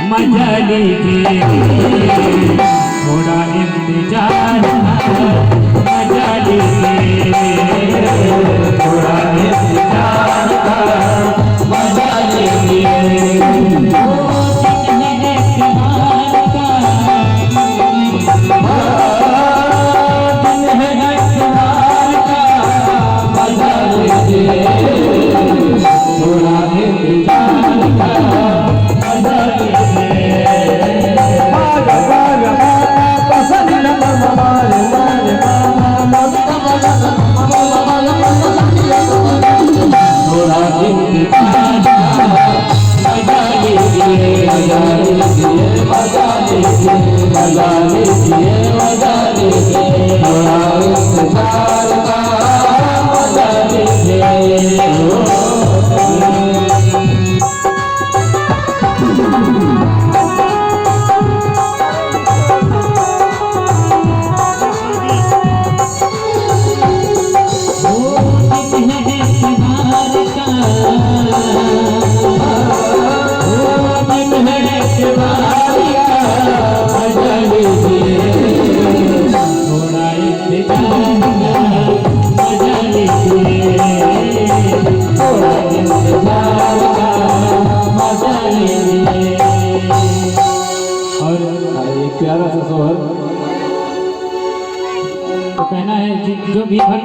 मजा लीजिए थोड़ा इंतजार मजा लीजिए थोड़ा इंतजार मजा लीजिए प्यारा सा सोहर तो कहना है जो भी भक्त